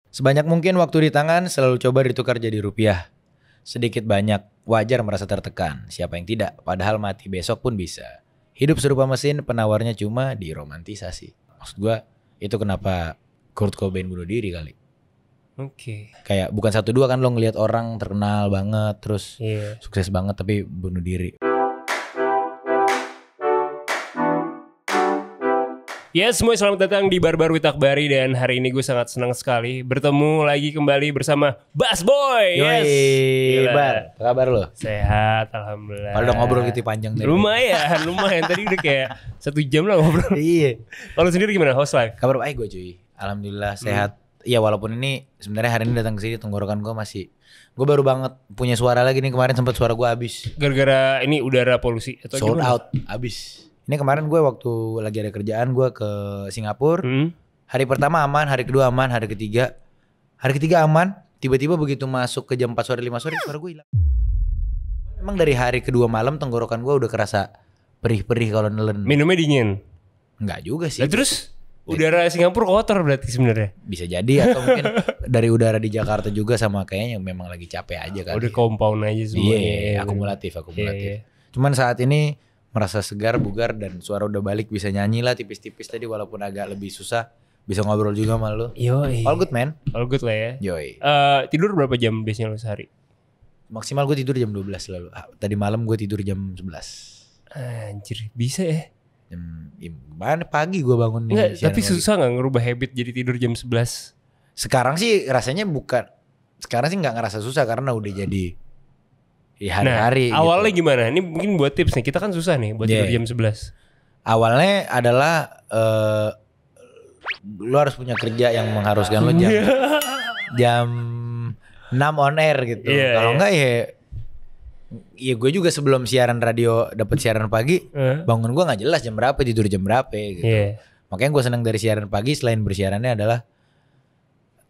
Sebanyak mungkin waktu di tangan selalu coba ditukar jadi rupiah. Sedikit banyak, wajar merasa tertekan. Siapa yang tidak? Padahal mati besok pun bisa. Hidup serupa mesin, penawarnya cuma diromantisasi. Maksud gua, itu kenapa Kurt Cobain bunuh diri kali. Oke. Kayak bukan 1-2 kan lo ngelihat orang terkenal banget, terus sukses banget tapi bunuh diri. Ya semua selamat datang di Barbar with Akbari. Dan hari ini gue sangat senang sekali bertemu lagi kembali bersama Bass Boy. Yes. Yoi, Bar, apa kabar lo? Sehat, alhamdulillah. Kalau udah ngobrol gitu panjang tadi. Lumayan. Tadi udah kayak 1 jam lah ngobrol. Iya. Kalau sendiri gimana host life? Kabar baik gue cuy, alhamdulillah sehat. Iya walaupun ini sebenarnya hari ini datang ke sini tenggorokan gue masih, gue baru banget punya suara lagi nih, kemarin sempat suara gue habis. Gara-gara ini udara polusi atau sold gimana? out, habis. Ini kemarin gue waktu lagi ada kerjaan gue ke Singapura. Hari pertama aman, hari kedua aman, hari ketiga aman. Tiba-tiba begitu masuk ke jam 4 sore 5 sore suara gue hilang. Emang dari hari kedua malam tenggorokan gue udah kerasa perih-perih kalau nelen. Minumnya dingin? Enggak juga sih. Nah, terus udara Singapura kotor berarti sebenarnya? Bisa jadi, atau mungkin dari udara di Jakarta juga sama kayaknya memang lagi capek aja kali. Udah compound aja semuanya. Iya, akumulatif. Iya. Cuman saat ini merasa segar, bugar, dan suara udah balik, bisa nyanyi lah tipis-tipis tadi walaupun agak lebih susah. Bisa ngobrol juga sama lu. Yoi. All good man. All good lah ya. Yoi. Tidur berapa jam biasanya lu sehari? Maksimal gue tidur jam 12 lalu. Tadi malam gue tidur jam 11. Anjir, bisa ya? Gimana pagi gue bangun nih. Enggak, tapi susah gak ngerubah habit jadi tidur jam 11? Sekarang sih rasanya bukan. Sekarang sih gak ngerasa susah karena udah jadi hari-hari. Nah, awalnya gitu. gimana? Ini mungkin buat tips nih. Kita kan susah nih buat tidur jam 11. Awalnya adalah lu harus punya kerja yang mengharuskan lu jam 6 on air gitu. Kalau enggak ya gue juga sebelum siaran radio dapat siaran pagi, bangun gue nggak jelas jam berapa, tidur jam berapa gitu. Makanya gue senang dari siaran pagi selain bersiarannya adalah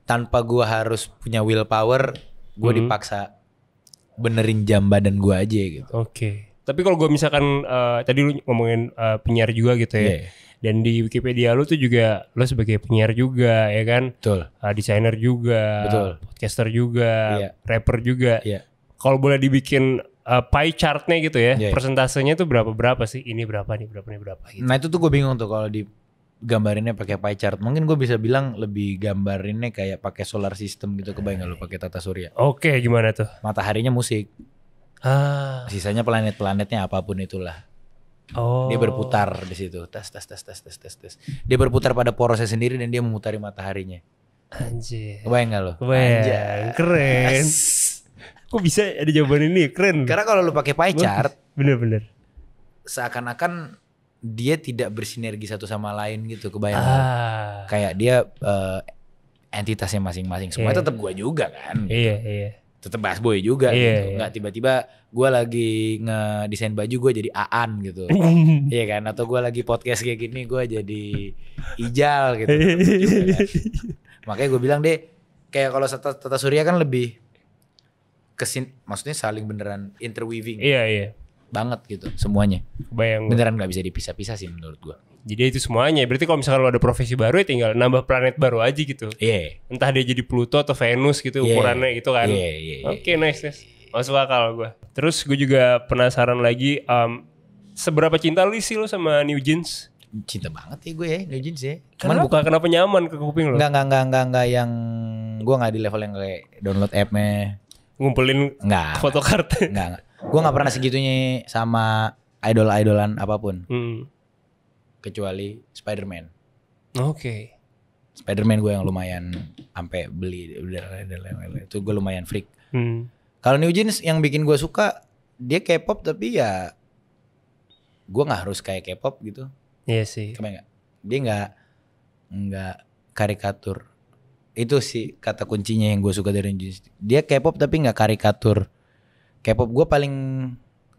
tanpa gue harus punya willpower, gue dipaksa benerin jam badan gue aja gitu. Oke. Tapi kalau gue misalkan tadi lu ngomongin penyiar juga gitu ya. Dan di Wikipedia lu tuh juga lu sebagai penyiar juga ya kan. Betul. Desainer juga. Betul. Podcaster juga. Rapper juga. Kalau boleh dibikin pie chartnya gitu ya. Persentasenya tuh berapa sih? Ini berapa nih, berapa nih, berapa gitu. Nah itu tuh gue bingung tuh kalau digambarinnya pakai pie chart. Mungkin gue bisa bilang lebih gambarinnya kayak pakai solar system gitu. Kebayang gak lu pakai tata surya? Oke, gimana tuh? Mataharinya musik. Sisanya planet-planetnya apapun itulah. Dia berputar di situ. Tes. Dia berputar pada porosnya sendiri dan dia memutari mataharinya. Anjir. Kebayang gak lu? Kebayang. Keren. Kok bisa ada jawaban ini? Keren. Karena kalau lu pakai pie chart, bener. seakan-akan dia tidak bersinergi satu sama lain gitu. Kebayang kayak dia entitasnya masing-masing. Semuanya tetap gua juga kan. Iya. Tetap Bass Boy juga gitu. Nggak tiba-tiba gue lagi ngedesain baju gue jadi Aan gitu. Iya kan? Atau gue lagi podcast kayak gini gue jadi Ijal gitu. Kan? Makanya gue bilang deh, kayak kalau tata surya kan lebih maksudnya saling beneran interweaving. Iya. Banget gitu semuanya. Kebayang. Beneran nggak bisa dipisah-pisah sih menurut gue. Jadi itu semuanya. Berarti kalau misalkan lo ada profesi baru ya tinggal nambah planet baru aja gitu. Iya. Entah dia jadi Pluto atau Venus gitu ukurannya gitu kan. Iya. Oke, nice. Masuk akal gue. Terus gue juga penasaran lagi, seberapa cinta lu sih lo sama New Jeans? Cinta banget ya gue ya New Jeans ya. Cuman kenapa nyaman ke kuping lo? Enggak yang gue nggak di level yang kayak download app-nya. Ngumpulin photocard. Enggak. Gue nggak pernah segitunya sama idol-idolan apapun. Kecuali Spider-Man. Oke. Spider-Man gue yang lumayan sampai beli itu gue lumayan freak. Kalau New Jeans yang bikin gue suka, dia K-pop tapi ya gue nggak harus kayak K-pop gitu. Iya sih. Kebayang nggak? Dia nggak karikatur. Itu sih kata kuncinya yang gue suka dari New Jeans. Dia K-pop tapi nggak karikatur. K-pop gue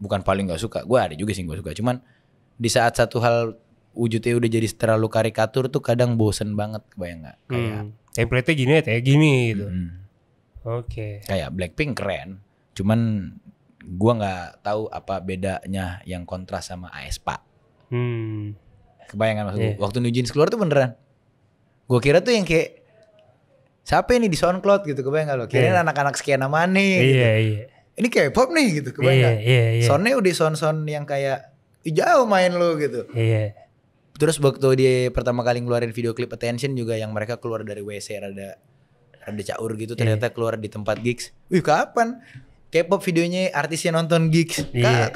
bukan paling nggak suka. Gue ada juga sih gue suka. Cuman di saat satu hal wujudnya udah jadi terlalu karikatur tuh kadang bosen banget, kebayang nggak? Kayak template-nya gini kayak gini gitu. Oke. Kayak Blackpink keren, cuman gua nggak tahu apa bedanya yang kontras sama aespa. Kebayang kan maksud gua? Waktu New Jeans keluar tuh beneran, gua kira tuh yang kayak siapa ini di SoundCloud gitu, kebayang gak lo? Kirain anak-anak skena mana gitu. Iya. Ini K-pop nih gitu, kebayang gak? Iya. Soundnya udah sound yang kayak jauh main lo gitu. Iya. Terus waktu dia pertama kali ngeluarin video klip Attention juga yang mereka keluar dari WC rada caur gitu, ternyata keluar di tempat gigs. Wih kapan K-pop videonya artisnya nonton gigs? Iya.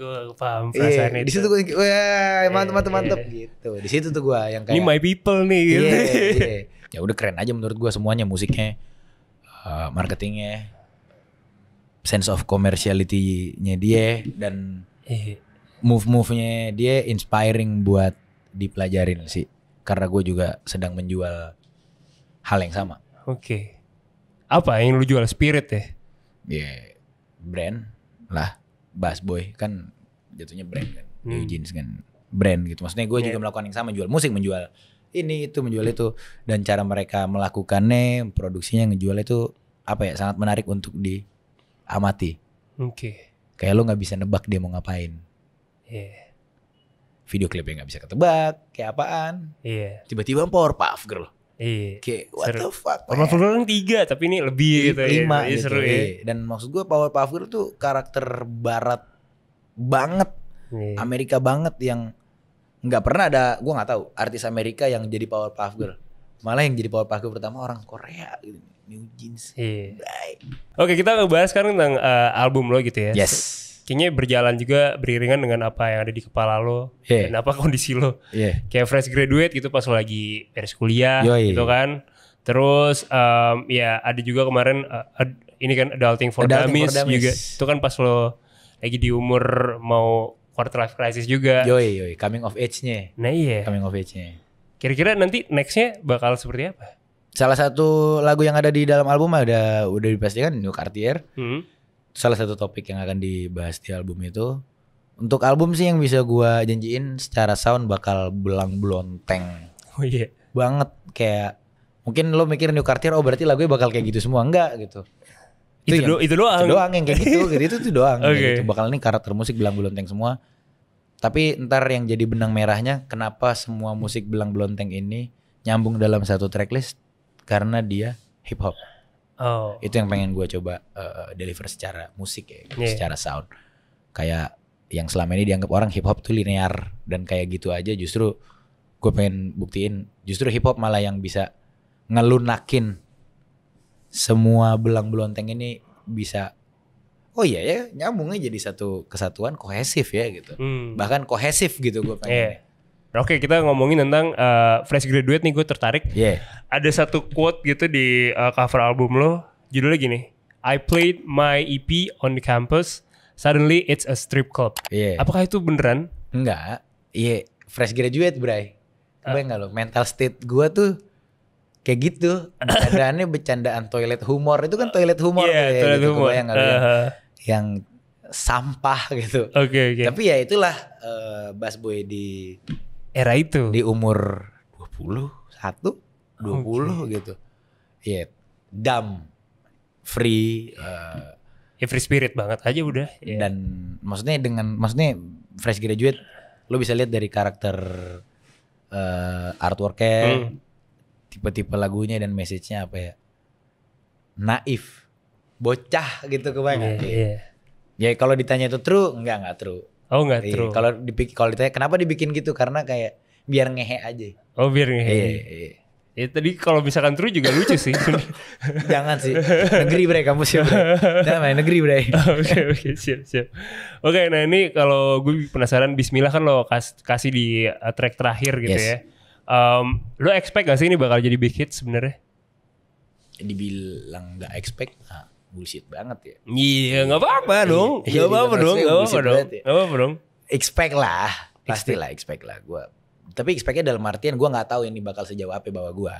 Gue paham perasaannya. Di situ gue mantep gitu. Di situ tuh gue yang kayak ini my people nih gitu. Iya. Ya udah keren aja menurut gue semuanya, musiknya, marketingnya, sense of commerciality-nya dia, dan move-nya dia inspiring buat dipelajarin sih. Karena gue juga sedang menjual hal yang sama. Oke. Apa yang lu jual? Spirit ya? Iya, brand lah. Bass Boy kan jatuhnya brand kan. New Jeans kan brand gitu. Maksudnya gue juga melakukan yang sama, jual musik, menjual ini itu, menjual itu. Dan cara mereka melakukannya, produksinya, ngejual itu apa ya, sangat menarik untuk diamati. Oke. Kayak lo gak bisa nebak dia mau ngapain. Video klipnya gak bisa ketebak kayak apaan. Tiba-tiba Powerpuff Girl. Kayak what the fuck. Powerpuff Girl kan 3 tapi ini lebih gitu 5 ya. gitu. Seru ya. Dan maksud gue Powerpuff Girl tuh karakter barat banget. Amerika banget yang gak pernah ada, gue gak tahu artis Amerika yang jadi Powerpuff Girl. Malah yang jadi Powerpuff Girl pertama orang Korea gitu. New Jeans. Oke, kita ngebahas sekarang tentang album lo gitu ya. Yes. Kayaknya berjalan juga beriringan dengan apa yang ada di kepala lo dan apa kondisi lo. Kayak fresh graduate gitu pas lo lagi beres kuliah gitu kan. Terus ya ada juga kemarin ini kan Adulting for Dummies juga. Itu kan pas lo lagi di umur mau quarter life crisis juga. Coming of age-nya. Nah iya. Coming of age-nya. Kira-kira nanti next-nya bakal seperti apa? Salah satu lagu yang ada di dalam album udah dipastikan New Cartier. Salah satu topik yang akan dibahas di album itu. Untuk album sih yang bisa gua janjiin secara sound bakal belang belonteng. Banget, kayak mungkin lo mikir New Cartier berarti lagunya bakal kayak gitu semua, enggak gitu. Itu doang yang kayak gitu. Itu doang. Gitu. Bakal ini karakter musik belang belonteng semua. Tapi ntar yang jadi benang merahnya kenapa semua musik belang belonteng ini nyambung dalam satu tracklist, karena dia hip hop. Itu yang pengen gue coba deliver secara musik ya, secara sound. Kayak yang selama ini dianggap orang hip hop tuh linear dan kayak gitu aja, justru gue pengen buktiin justru hip hop malah yang bisa ngelunakin semua belang belonteng ini, bisa nyambungnya jadi satu kesatuan kohesif ya gitu. Bahkan kohesif gitu gue pengen. Oke, kita ngomongin tentang Fresh Graduate nih, gue tertarik. Ada satu quote gitu di cover album lo, judulnya gini, I played my EP on the campus, suddenly it's a strip club. Apakah itu beneran? Enggak, Fresh Graduate bray. Kebayang gak lo, mental state gue tuh kayak gitu. Bercandaannya bercandaan toilet humor, itu kan toilet humor. Toilet gitu. humor. Kebayang gak lo yang sampah gitu. Tapi ya itulah Bass Boy di era itu, di umur 21, 20 gitu. Dumb, free, free spirit banget aja udah. Dan maksudnya Fresh Graduate lo bisa lihat dari karakter artworknya, tipe-tipe lagunya dan message-nya apa ya, naif, bocah gitu kebayang. Ya kalau ditanya itu true, enggak true. Enggak true. Kalau ditanya kenapa dibikin gitu, karena kayak biar ngehe aja. Biar ngehe. Tadi kalau misalkan true juga lucu sih. Jangan sih. Negeri bre, kampus ya bre. Jangan main negeri bre. Oke, siap. Oke, nah ini kalau gue penasaran, Bismillah kan lo kasih di track terakhir gitu ya. Lo expect gak sih ini bakal jadi big hit sebenarnya? Dibilang gak expect, bullshit banget ya. Iya, nggak apa-apa dong. Nggak apa-apa dong. Expect lah, pastilah expect lah gue. Tapi expectnya dalam artian gue nggak tahu ini bakal sejauh apa bawa gue.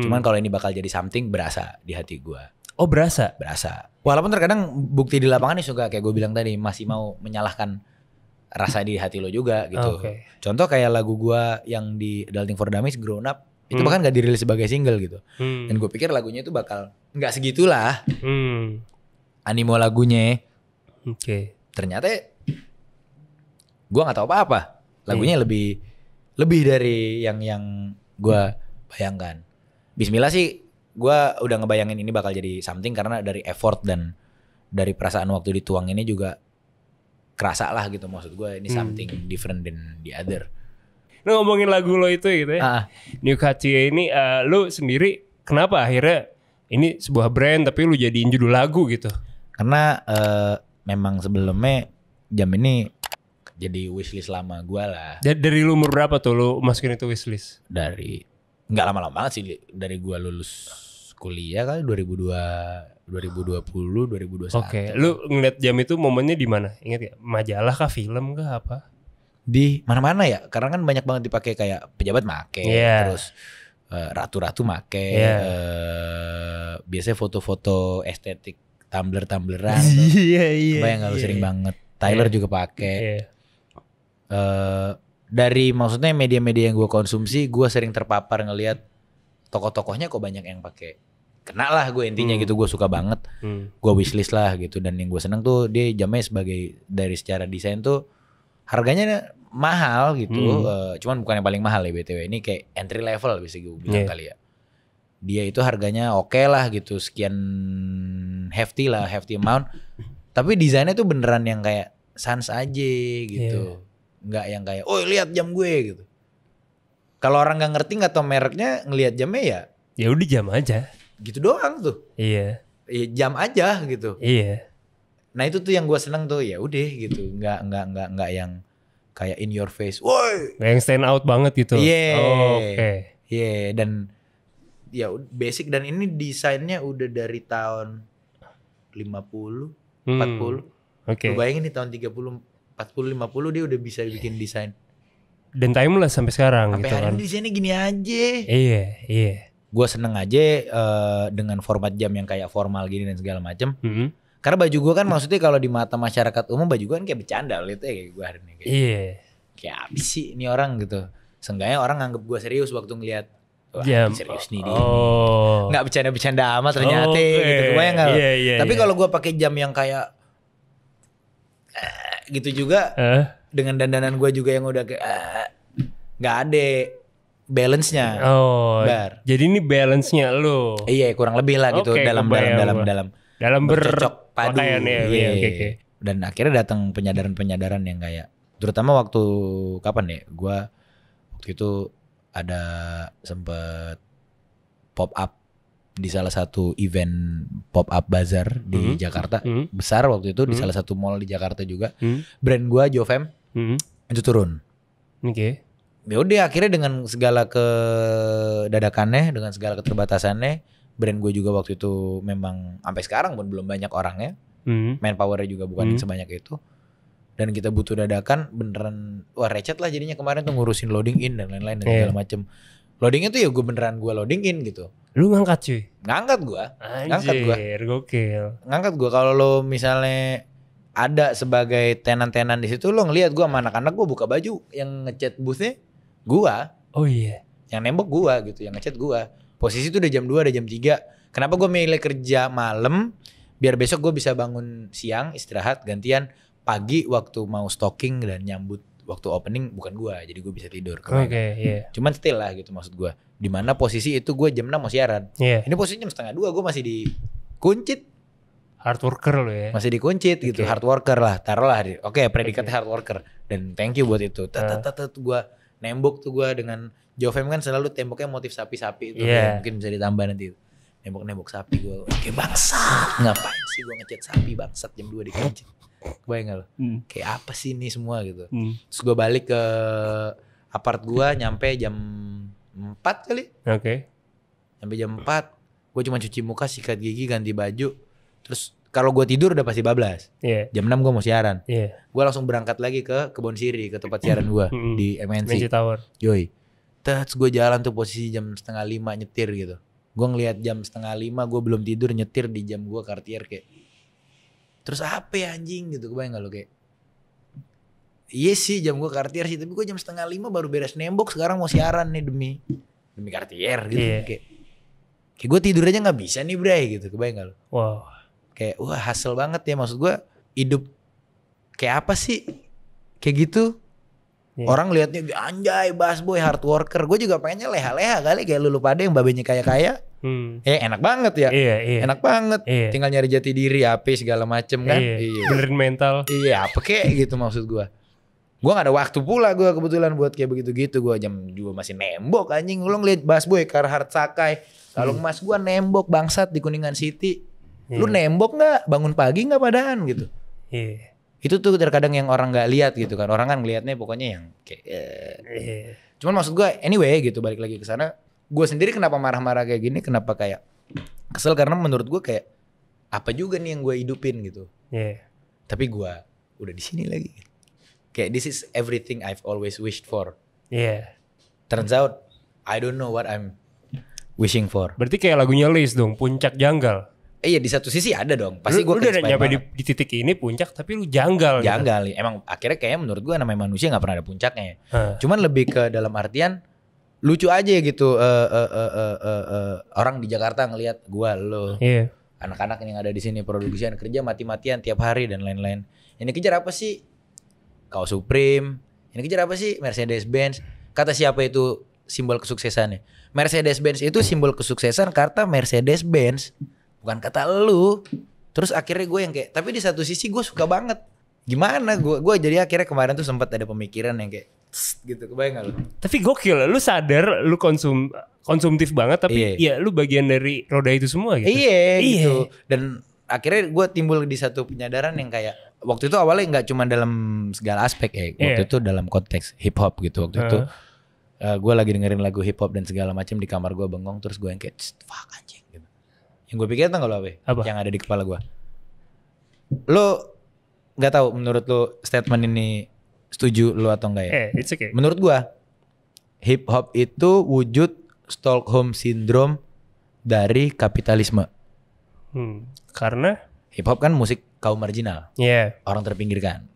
Cuman kalau ini bakal jadi something, berasa di hati gue. Berasa. Walaupun terkadang bukti di lapangan nih suka kayak gue bilang tadi, masih mau menyalahkan rasa di hati lo juga gitu. Contoh kayak lagu gue yang di Adulting for Dummies, Grown Up. Itu bahkan gak dirilis sebagai single gitu. Dan gue pikir lagunya itu bakal gak segitulah animo lagunya. Ternyata gue gak tahu apa-apa. Lagunya lebih dari yang gue bayangkan. Bismillah sih gue udah ngebayangin ini bakal jadi something karena dari effort dan dari perasaan waktu dituang ini juga kerasa lah gitu. Maksud gue ini something different than the other. Lu ngomongin lagu lo itu gitu ya. New Katia ini lu sendiri kenapa akhirnya ini sebuah brand tapi lu jadiin judul lagu gitu? Karena memang sebelumnya jam ini jadi wishlist lama gue lah. Dari lu umur berapa tuh lu masukin itu wishlist? Dari nggak lama-lama banget sih, dari gue lulus kuliah kali 2020, 2021. Oke, lu ngeliat jam itu momennya di mana? Ingat ya? Majalah kah, film kah, apa? Di mana-mana ya, karena kan banyak banget dipakai, kayak pejabat make, terus ratu-ratu make, biasanya foto-foto estetik tumbler-tumbleran. Iya. Bayang lu sering banget. Tyler juga pakai. Dari maksudnya media-media yang gue konsumsi, gue sering terpapar ngelihat tokoh-tokohnya kok banyak yang pakai. Kena lah gue intinya gitu, gue suka banget. Gue wishlist lah gitu, dan yang gue seneng tuh dia jamnya sebagai dari secara desain tuh harganya mahal gitu. Cuman bukan yang paling mahal ya BTW, ini kayak entry level bisa gue bilang kali ya. Dia itu harganya oke lah gitu, sekian hefty amount. Tapi desainnya tuh beneran yang kayak sans aja gitu. Nggak yang kayak, oh lihat jam gue gitu. Kalau orang nggak ngerti nggak tau mereknya, ngelihat jamnya ya udah jam aja. Gitu doang tuh. Iya. Jam aja gitu. Iya. Nah itu tuh yang gue seneng tuh, ya udah gitu. Nggak yang kayak in your face. Woi. Nggak yang stand out banget gitu. Iya. Oke. Iya, dan ya basic, dan ini desainnya udah dari tahun 50, 40. Oke. Lu bayangin nih tahun 30, 40, 50 dia udah bisa bikin desain. Dan timeless sampai sekarang sampai gitu hari kan. ini desainnya gini aja. Iya. Gue seneng aja dengan format jam yang kayak formal gini dan segala macem. Karena baju gue kan maksudnya kalau di mata masyarakat umum baju gue kan kayak bercanda lihat kayak gue hari ini. Kayak apa sih ini orang gitu. Seenggaknya orang nganggep gue serius waktu ngeliat. Wah, jam. Serius nih dia. Nggak bercanda-bercanda amat ternyata gitu. Kebayang nggak? Tapi kalau gue pakai jam yang kayak gitu juga, dengan dandanan gue juga yang udah kayak nggak ada balance-nya. Jadi ini balance-nya lo. Iya, kurang lebih lah gitu, dalam bercocok padu. Okay. Dan akhirnya datang penyadaran yang kayak, terutama waktu kapan ya? Gue waktu itu ada sempet pop up di salah satu event pop up bazar di Jakarta, besar waktu itu, di salah satu mall di Jakarta juga. Brand gua Jovem itu turun. Oke. Ya udah, akhirnya dengan segala kedadakannya, dengan segala keterbatasannya, brand gue juga waktu itu memang sampai sekarang pun belum banyak orangnya. Manpowernya juga bukan sebanyak itu. Dan kita butuh dadakan, beneran wah recet lah jadinya kemarin tuh ngurusin loading in dan lain-lain dan segala macem. Loadingnya tuh ya gue loading in gitu. Lu ngangkat cuy? Ngangkat gue. Anjir, gokil. Ngangkat gue. Kalau lo misalnya ada sebagai tenan-tenan di situ, lo ngelihat gue sama anak-anak gue buka baju, yang ngecat boothnya gue. Oh iya. Yang nembok gue gitu, yang ngecat gue. Posisi itu udah jam 2, udah jam 3. Kenapa gue milih kerja malam? Biar besok gue bisa bangun siang, istirahat, gantian pagi waktu mau stocking dan nyambut waktu opening bukan gue, jadi gue bisa tidur. Cuman still lah gitu maksud gue. Dimana posisi itu gue jam 6 mau siaran. Ini posisinya jam 1:30 gue masih dikuncit. Hard worker lo ya. Masih dikuncit gitu, hard worker lah, taruhlah. Predikatnya hard worker. Dan thank you buat itu. Gue nembok tuh gue dengan Jovem kan selalu temboknya motif sapi-sapi itu. Mungkin bisa ditambah nanti. Nembok sapi gue. Kayak bangsat. Ngapain sih gue ngecat sapi bangsat jam 2 dikuncit. Kebayang gak lo? Kayak apa sih ini semua gitu. Terus gue balik ke apart gue, nyampe jam 4 kali. Sampai jam 4 gue cuma cuci muka, sikat gigi, ganti baju. Terus kalau gue tidur udah pasti bablas. Jam 6 gue mau siaran. Gue langsung berangkat lagi ke Kebon Siri, ke tempat siaran gue di MNC Tower. Terus gue jalan tuh posisi jam 4:30 nyetir gitu. Gue ngelihat jam 4:30 gue belum tidur, nyetir di jam gue Cartier kayak. Terus apa ya anjing gitu, kebayang gak lo kayak. Iya sih jam gue Cartier sih, tapi gue jam 4:30 baru beres nembok, sekarang mau siaran nih demi Cartier gitu. Kayak gue tidur aja gak bisa nih bray gitu, kebayang gak lo. Kayak wah hassle banget ya, maksud gue hidup kayak apa sih kayak gitu. Orang liatnya anjay busboy hard worker. Gue juga pengennya leha-leha kali kayak lu pada yang babenya kaya-kaya. Enak banget ya. Enak banget. Tinggal nyari jati diri, apa segala macem kan. Benerin mental. Apa kayak gitu maksud gue. Gue gak ada waktu pula gue kebetulan buat kayak begitu-gitu. Gue jam juga masih nembok anjing. Lu ngeliat busboy Carhartt Sakai. Kalau mas gue nembok bangsat di Kuningan City. Lu nembok gak? Bangun pagi gak padahal gitu. Itu tuh terkadang yang orang nggak lihat gitu kan. Orang kan ngelihatnya pokoknya yang kayak cuman maksud gue anyway gitu, balik lagi ke sana. Gue sendiri kenapa marah-marah kayak gini, kenapa kayak kesel, karena menurut gue kayak apa juga nih yang gue hidupin gitu. Tapi gue udah di sini lagi. Kayak this is everything I've always wished for. Turns out I don't know what I'm wishing for. Berarti kayak lagunya Liz dong, Puncak Janggal. Iya, di satu sisi ada dong. Pasti gue udah nyampe di titik ini puncak tapi lu janggal. Janggal. Gitu. Emang akhirnya kayaknya menurut gue namanya manusia gak pernah ada puncaknya. Cuman lebih ke dalam artian lucu aja gitu. Orang di Jakarta ngelihat gue, lo, anak-anak yang ada di sini produksian kerja mati-matian tiap hari dan lain-lain. Ini kejar apa sih? Kaos Supreme. Ini kejar apa sih? Mercedes-Benz. Kata siapa itu simbol kesuksesannya? Mercedes-Benz itu simbol kesuksesan karena Mercedes-Benz. Bukan kata lu. Terus akhirnya gue yang kayak, tapi di satu sisi gue suka banget. Gimana gue jadi akhirnya kemarin tuh sempat ada pemikiran yang kayak gitu, kebayang gak lu? Tapi gokil, lu sadar lu konsumtif banget tapi ya lu bagian dari roda itu semua gitu. Gitu. Dan akhirnya gue timbul di satu penyadaran yang kayak waktu itu awalnya nggak cuma dalam segala aspek ya. Waktu itu dalam konteks hip hop gitu. Waktu itu gue lagi dengerin lagu hip hop dan segala macam di kamar gue bengong, terus gue yang kayak fuck anjing gitu. Yang gue pikir tau gak lo apa? Yang ada di kepala gue. Lo gak tahu menurut lo statement ini setuju lo atau enggak ya? It's okay. Menurut gue hip hop itu wujud Stockholm Syndrome dari kapitalisme. Karena hip hop kan musik kaum marginal. Orang terpinggirkan.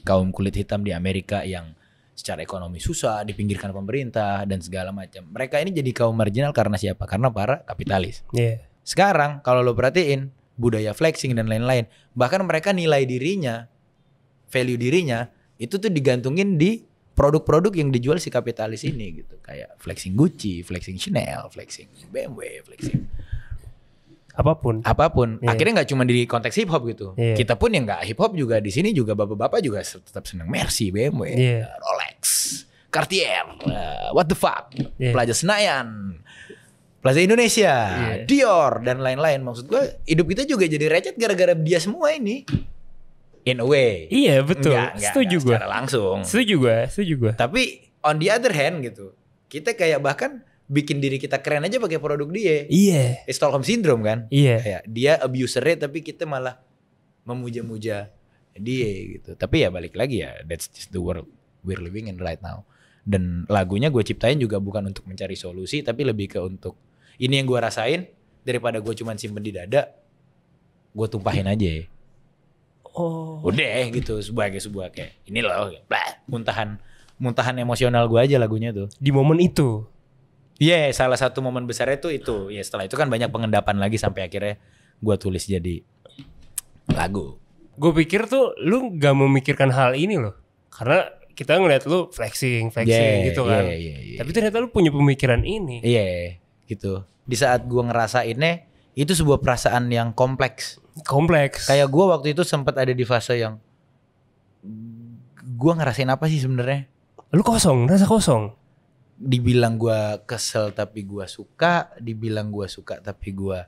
Kaum kulit hitam di Amerika yang secara ekonomi susah, dipinggirkan pemerintah dan segala macam. Mereka ini jadi kaum marginal karena siapa? Karena para kapitalis. Sekarang kalau lo perhatiin budaya flexing dan lain-lain, bahkan mereka nilai dirinya, value dirinya itu tuh digantungin di produk-produk yang dijual si kapitalis ini gitu. Kayak flexing Gucci, flexing Chanel, flexing BMW, flexing apapun. Akhirnya nggak cuma di konteks hip hop gitu. Kita pun yang nggak hip hop juga di sini juga bapak-bapak juga tetap senang Mercy, BMW, Rolex, Cartier, what the fuck, Plaza Senayan, Plaza Indonesia, Dior dan lain-lain. Maksud gue hidup kita juga jadi recet gara-gara dia semua ini. In a way. Iya betul. Setuju gue. Secara langsung. Setuju gue. Tapi on the other hand gitu, kita kayak bahkan bikin diri kita keren aja pakai produk dia. Stockholm Syndrome kan. Kayak dia abusernya tapi kita malah memuja-muja dia gitu. Tapi ya balik lagi ya, that's just the world we're living in right now. Dan lagunya gue ciptain juga bukan untuk mencari solusi, tapi lebih ke untuk ini yang gue rasain, daripada gue cuman simpen di dada, gue tumpahin aja. Udah gitu, sebagai sebuah kayak ini loh, muntahan emosional gue aja lagunya tuh. Di momen itu. Salah satu momen besarnya tuh itu. Ya setelah itu kan banyak pengendapan lagi sampai akhirnya gue tulis jadi lagu. Gue pikir tuh lu gak memikirkan hal ini loh, karena kita ngeliat lu flexing gitu kan. Tapi ternyata lu punya pemikiran ini. Gitu. Di saat gue ngerasainnya, itu sebuah perasaan yang kompleks. Kayak gue waktu itu sempat ada di fase yang gue ngerasain apa sih sebenarnya? Lu rasa kosong. Dibilang gue kesel tapi gue suka, dibilang gue suka tapi gue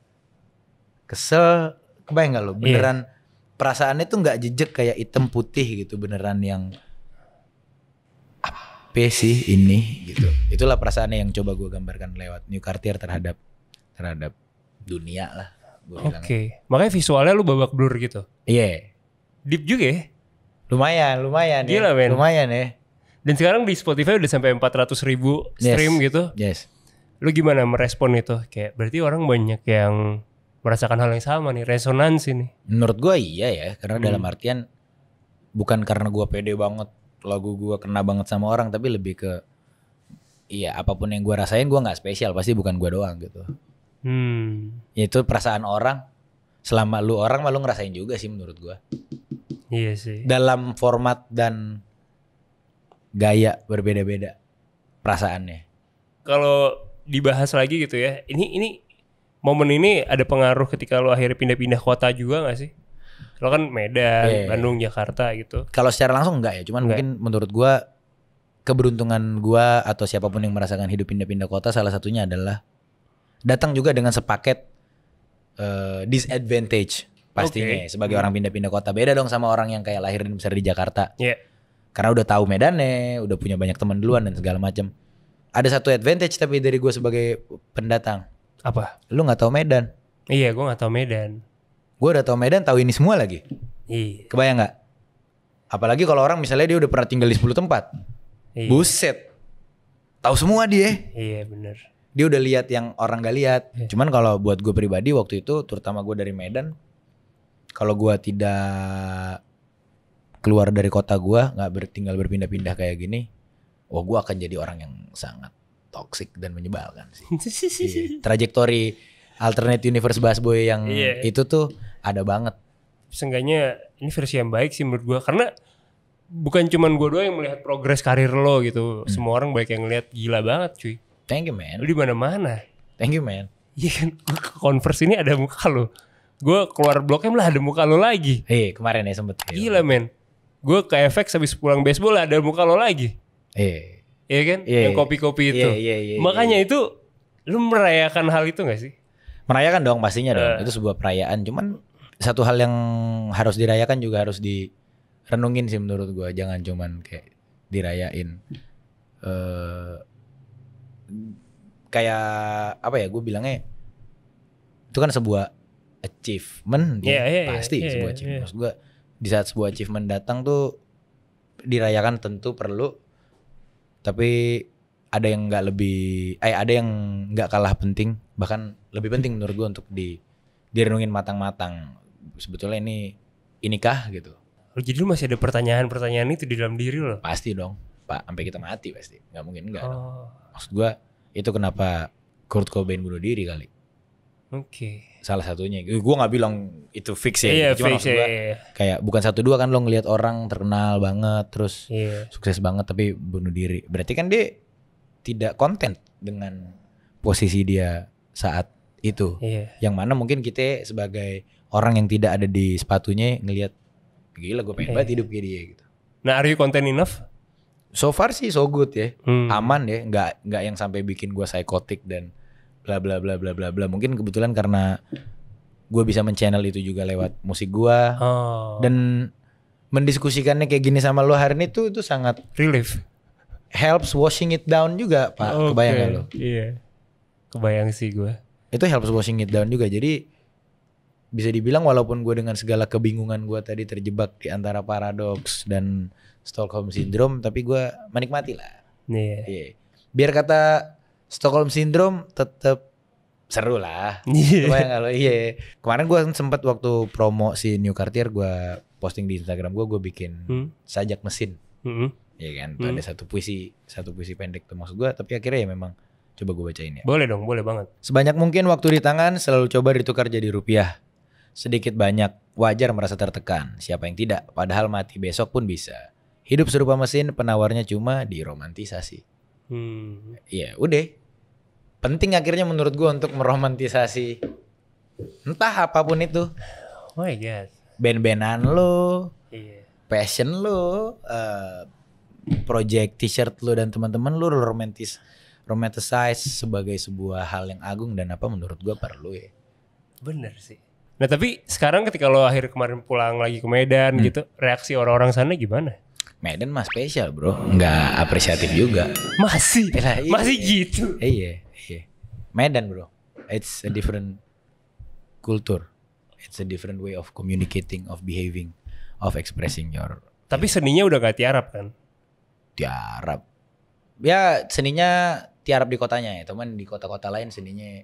kesel. Kebayang gak lo? Beneran perasaannya tuh gak jejek kayak hitam putih gitu. Beneran yang apa sih ini gitu. Itulah perasaannya yang coba gue gambarkan lewat New Cartier terhadap dunia lah. Makanya visualnya lu babak blur gitu. Deep juga ya. Lumayan gila, ya. Lumayan ya. Dan sekarang di Spotify udah sampai 400.000 stream gitu. Lu gimana merespon itu? Kayak berarti orang banyak yang merasakan hal yang sama nih, resonansi nih. Menurut gue iya ya, karena dalam artian bukan karena gue pede banget lagu gue kena banget sama orang, tapi lebih ke apapun yang gue rasain gue nggak spesial, pasti bukan gue doang gitu. Itu perasaan orang, selama lu orang mah lu ngerasain juga sih menurut gue. Iya sih. Dalam format dan gaya berbeda-beda perasaannya. Kalau dibahas lagi gitu ya, ini momen ini ada pengaruh ketika lo akhirnya pindah-pindah kota juga gak sih? Lo kan Medan, Bandung, Jakarta gitu. Kalau secara langsung enggak ya, cuman mungkin menurut gue keberuntungan gue atau siapapun yang merasakan hidup pindah-pindah kota salah satunya adalah datang juga dengan sepaket disadvantage pastinya sebagai orang pindah-pindah kota. Beda dong sama orang yang kayak lahir dan besar di Jakarta. Karena udah tahu medannya, udah punya banyak teman duluan dan segala macam. Ada satu advantage tapi dari gue sebagai pendatang. Apa? Lu nggak tahu Medan. Iya, gue nggak tahu Medan. Gue udah tahu Medan, tahu ini semua lagi. Iya. Kebayang nggak? Apalagi kalau orang misalnya dia udah pernah tinggal di 10 tempat. Iya. Buset. Tahu semua dia. Iya, benar. Dia udah lihat yang orang gak lihat. Iya. Cuman kalau buat gue pribadi waktu itu, terutama gue dari Medan, kalau gue tidak keluar dari kota gue, nggak tinggal berpindah-pindah kayak gini, gue akan jadi orang yang sangat toxic dan menyebalkan sih. Iya. Trajektori alternate universe busboy yang itu tuh ada banget. Seenggaknya ini versi yang baik sih menurut gue, karena bukan cuman gue doang yang melihat progres karir lo gitu. Semua orang banyak yang ngeliat gila banget cuy. Thank you man. Lo di mana-mana. Thank you man. Iya kan, gue ke Converse ini ada muka lo. Gue keluar Blok M lah ada muka lo lagi. Kemarin ya sempet. Gila men. Gue ke FX habis pulang baseball ada muka lo lagi. Iya kan? Yang kopi-kopi itu. Makanya itu lu merayakan hal itu gak sih? Merayakan dong pastinya dong. Itu sebuah perayaan. Cuman satu hal yang harus dirayakan juga harus direnungin sih menurut gue. Jangan cuman kayak dirayain. Kayak apa ya gue bilangnya. Itu kan sebuah achievement. Pasti sebuah achievement. Maksud gue di saat sebuah achievement datang tuh dirayakan tentu perlu. Tapi ada yang nggak ada yang nggak kalah penting, bahkan lebih penting menurut gue untuk direnungin matang-matang. Sebetulnya inikah gitu. Jadi lu masih ada pertanyaan-pertanyaan itu di dalam diri lo? Pasti dong, Pak, sampai kita mati pasti, nggak mungkin enggak. Maksud gue itu kenapa Kurt Cobain bunuh diri kali. Salah satunya. Gue nggak bilang itu fix ya. Iya, cuma fix maksud gue kayak bukan 1-2 kan lo ngelihat orang terkenal banget terus sukses banget tapi bunuh diri. Berarti kan dia tidak konten dengan posisi dia saat itu. Yang mana mungkin kita sebagai orang yang tidak ada di sepatunya ngelihat gila gue pengen banget hidup kayak dia gitu. Nah, are you content enough? So far sih so good ya. Aman ya, nggak yang sampai bikin gue psikotik dan bla bla bla bla bla bla. Mungkin kebetulan karena gue bisa men-channel itu juga lewat musik gue. Dan mendiskusikannya kayak gini sama lo hari ini tuh itu sangat relief. Helps washing it down juga, Pak. Kebayang gak lo? Iya. Kebayang sih gue. Itu helps washing it down juga. Jadi bisa dibilang walaupun gue dengan segala kebingungan gue tadi terjebak di antara paradoks dan Stockholm Syndrome, tapi gue menikmati lah. Biar kata Stockholm Syndrome tetap seru lah. Kebayang gak lo? Kemarin gue sempat waktu promo si New Cartier gue posting di Instagram gue bikin sajak mesin. Iya kan, tuh ada satu puisi pendek tuh maksud gue, tapi akhirnya ya memang coba gue bacain ya. Boleh dong, boleh banget. Sebanyak mungkin waktu di tangan selalu coba ditukar jadi rupiah. Sedikit banyak wajar merasa tertekan, siapa yang tidak, padahal mati besok pun bisa. Hidup serupa mesin, penawarnya cuma diromantisasi. Iya udah, penting akhirnya menurut gue untuk meromantisasi entah apapun itu. Oh my god. Band-bandan lo, passion lo, project t-shirt lu dan teman-teman lu romanticize sebagai sebuah hal yang agung dan apa menurut gua perlu ya. Bener sih. Nah tapi sekarang ketika lo akhir kemarin pulang lagi ke Medan gitu, reaksi orang-orang sana gimana? Medan mah spesial bro, nggak apresiatif juga. Masih gitu. Iya. Medan bro, it's a different culture, it's a different way of communicating, of behaving, of expressing your. Tapi seninya udah gak tiarap kan? Tiarap. Ya seninya tiarap di kotanya ya, teman di kota-kota lain seninya.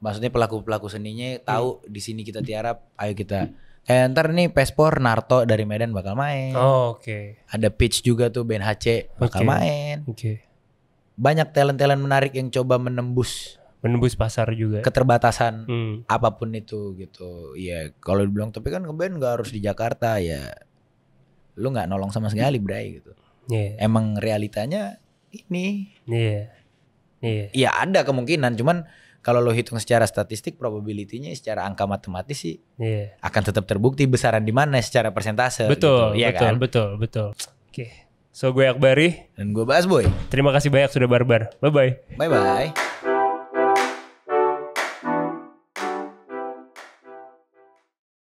Maksudnya pelaku-pelaku seninya tahu di sini kita tiarap, ayo kita. Kayak ntar nih Pespor Narto dari Medan bakal main. Ada Pitch juga tuh band HC bakal main. Banyak talent-talent menarik yang coba menembus pasar juga. Keterbatasan apapun itu gitu. Ya kalau dibilang tapi kan ngeband nggak harus di Jakarta ya. Lu nggak nolong sama sekali bray gitu. Emang realitanya ini. Iya ada kemungkinan, cuman kalau lo hitung secara statistik, probability-nya secara angka matematis sih akan tetap terbukti besaran di mana secara persentase. Betul, gitu. betul. Oke. So gue Akbari dan gue Basboy. Terima kasih banyak sudah barbar. Bye bye.